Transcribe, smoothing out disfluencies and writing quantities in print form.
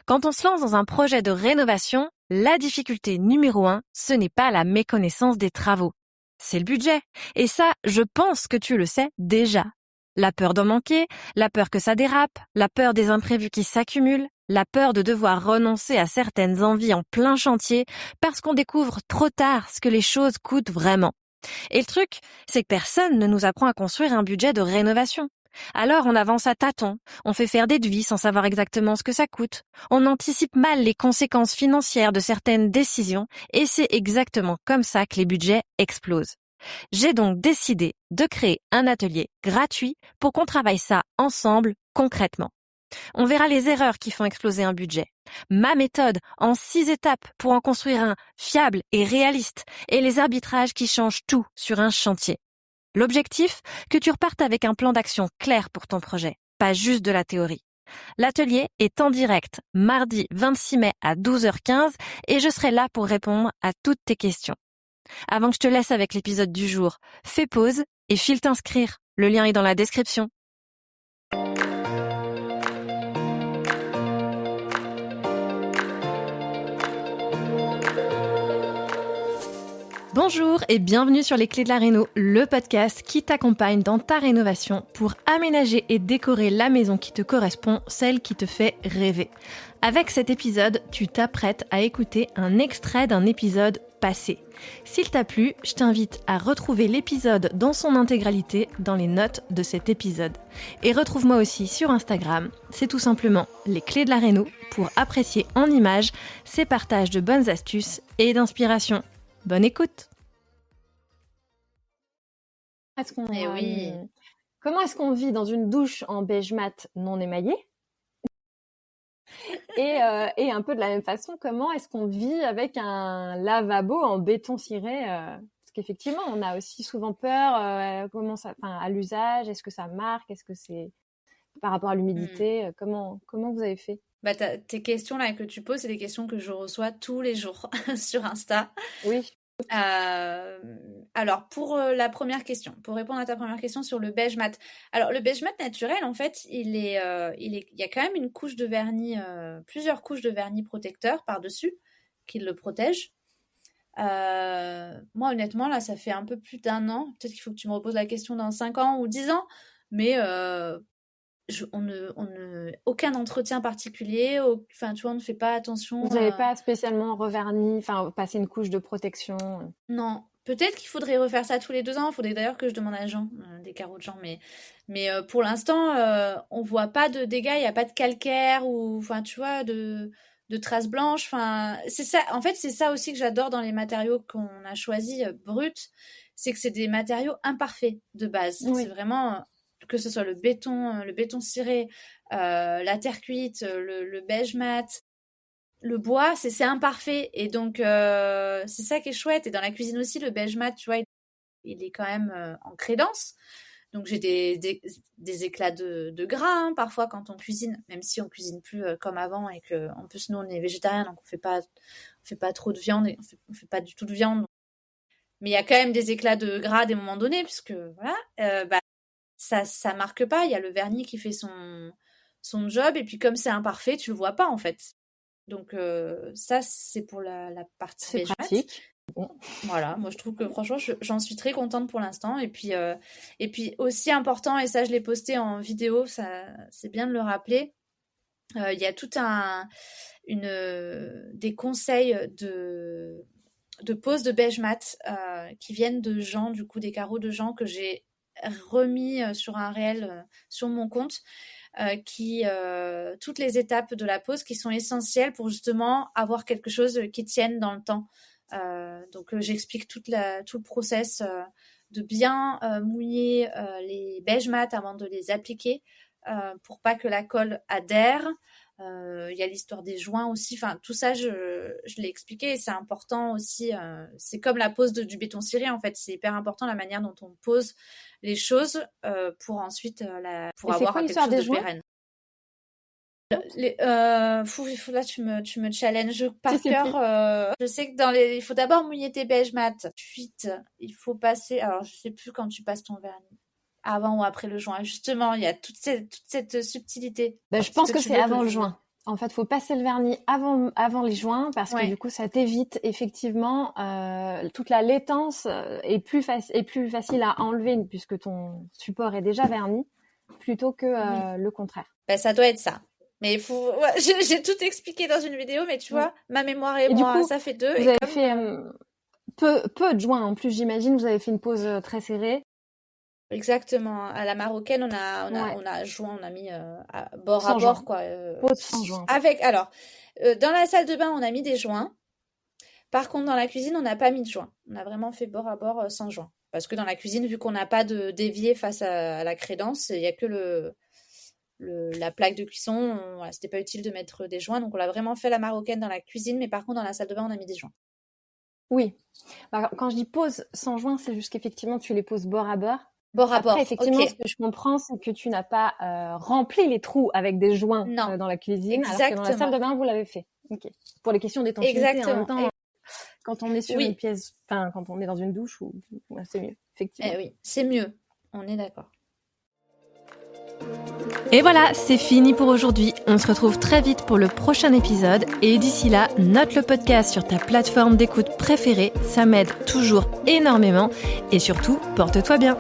Quand on se lance dans un projet de rénovation, la difficulté numéro 1, ce n'est pas la méconnaissance des travaux. C'est le budget. Et ça, je pense que tu le sais déjà. La peur d'en manquer, la peur que ça dérape, la peur des imprévus qui s'accumulent, la peur de devoir renoncer à certaines envies en plein chantier parce qu'on découvre trop tard ce que les choses coûtent vraiment. Et le truc, c'est que personne ne nous apprend à construire un budget de rénovation. Alors on avance à tâtons, on fait faire des devis sans savoir exactement ce que ça coûte, on anticipe mal les conséquences financières de certaines décisions et c'est exactement comme ça que les budgets explosent. J'ai donc décidé de créer un atelier gratuit pour qu'on travaille ça ensemble concrètement. On verra les erreurs qui font exploser un budget, ma méthode en 6 étapes pour en construire un fiable et réaliste et les arbitrages qui changent tout sur un chantier. L'objectif, que tu repartes avec un plan d'action clair pour ton projet, pas juste de la théorie. L'atelier est en direct mardi 26 mai à 12h15 et je serai là pour répondre à toutes tes questions. Avant que je te laisse avec l'épisode du jour, fais pause et file t'inscrire. Le lien est dans la description. Bonjour et bienvenue sur Les Clés de la Réno, le podcast qui t'accompagne dans ta rénovation pour aménager et décorer la maison qui te correspond, celle qui te fait rêver. Avec cet épisode, tu t'apprêtes à écouter un extrait d'un épisode passé. S'il t'a plu, je t'invite à retrouver l'épisode dans son intégralité dans les notes de cet épisode. Et retrouve-moi aussi sur Instagram, c'est tout simplement Les Clés de la Réno pour apprécier en images ces partages de bonnes astuces et d'inspiration. Bonne écoute. Comment est-ce qu'on vit dans une douche en beige mat non émaillé et un peu de la même façon, comment est-ce qu'on vit avec un lavabo en béton ciré parce qu'effectivement, on a aussi souvent peur à l'usage, est-ce que ça marque, est-ce que c'est par rapport à l'humidité, comment vous avez fait? Tes questions là que tu poses, c'est des questions que je reçois tous les jours sur Insta. Oui. Alors pour la première question, pour répondre à ta première question sur le beige mat. Alors le beige mat naturel, en fait, il y a quand même une couche de vernis, plusieurs couches de vernis protecteur par-dessus qui le protègent. Moi honnêtement là, ça fait un peu plus d'1 an. Peut-être qu'il faut que tu me reposes la question dans 5 ans ou 10 ans, mais aucun entretien particulier, enfin tu vois, on ne fait pas attention. Vous n'avez pas spécialement reverni, passé une couche de protection? Non, peut-être qu'il faudrait refaire ça tous les 2 ans. Il faudrait d'ailleurs que je demande à Jean, des carreaux de Jean, mais pour l'instant, on voit pas de dégâts, il y a pas de calcaire ou, enfin tu vois, de traces blanches. Enfin, c'est ça. En fait, c'est ça aussi que j'adore dans les matériaux qu'on a choisis bruts, c'est que c'est des matériaux imparfaits de base. Oui. C'est vraiment que ce soit le béton ciré, la terre cuite, le beige mat, le bois, c'est imparfait. Et donc, c'est ça qui est chouette. Et dans la cuisine aussi, le beige mat, tu vois, il est quand même en crédence. Donc, j'ai des éclats de gras, hein, parfois, quand on cuisine, même si on cuisine plus comme avant et que, en plus, nous, on est végétarien, donc on fait pas trop de viande et on fait pas du tout de viande. Mais il y a quand même des éclats de gras à des moments donnés, puisque, voilà, ça marque pas. Il y a le vernis qui fait son job, et puis comme c'est imparfait, tu le vois pas en fait. Donc ça, c'est pour la partie c'est beige mat. pratique. Bon. Voilà, moi je trouve que franchement j'en suis très contente pour l'instant, et puis aussi important, et ça je l'ai posté en vidéo, ça c'est bien de le rappeler, il y a tout des conseils de pose de beige mat qui viennent de Jean, du coup des carreaux de Jean que j'ai remis sur un réel sur mon compte, toutes les étapes de la pose qui sont essentielles pour justement avoir quelque chose qui tienne dans le temps. Donc j'explique tout le process de bien mouiller les beige mat avant de les appliquer pour pas que la colle adhère. Il y a l'histoire des joints aussi, enfin tout ça je l'ai expliqué, et c'est important aussi, c'est comme la pose du béton ciré en fait, c'est hyper important la manière dont on pose les choses pour ensuite pour avoir quelque chose de pérenne. Là tu me challenges par cœur. Je sais que il faut d'abord mouiller tes beige mat, ensuite il faut passer, alors je sais plus quand tu passes ton vernis, avant ou après le joint, justement il y a toute cette subtilité. Je pense que c'est avant le joint. En fait, faut passer le vernis avant les joints parce que Ouais. du coup, ça t'évite effectivement toute la laitance est plus facile à enlever puisque ton support est déjà verni plutôt que le contraire. Ben, ça doit être ça. Mais il faut... ouais, j'ai tout expliqué dans une vidéo, mais tu vois, ma mémoire et Et du moi, coup, ça fait 2. Vous Et avez comme... fait peu de joints en plus, j'imagine. Vous avez fait une pose très serrée. Exactement. À la marocaine, on a joint, on a mis bord Sans à bord, joint. quoi. Pose sans joint. Avec, alors, dans la salle de bain, on a mis des joints. Par contre, dans la cuisine, on n'a pas mis de joint. On a vraiment fait bord à bord sans joint. Parce que dans la cuisine, vu qu'on n'a pas de d'évier face à la crédence, il n'y a que la plaque de cuisson. Voilà, c'était pas utile de mettre des joints. Donc, on l'a vraiment fait à la marocaine dans la cuisine. Mais par contre, dans la salle de bain, on a mis des joints. Oui. Alors, quand je dis pose sans joint, c'est juste qu'effectivement, tu les poses bord à bord. Bord à bord. Après, effectivement, Ok. ce que je comprends, c'est que tu n'as pas rempli les trous avec des joints dans la cuisine, alors que dans la salle de bain, vous l'avez fait. Ok. Pour les questions d'étanchéité, en même temps, quand on est sur une pièce, enfin, quand on est dans une douche, c'est mieux, effectivement. Oui, c'est mieux. On est d'accord. Et voilà, c'est fini pour aujourd'hui. On se retrouve très vite pour le prochain épisode. Et d'ici là, note le podcast sur ta plateforme d'écoute préférée. Ça m'aide toujours énormément. Et surtout, porte-toi bien.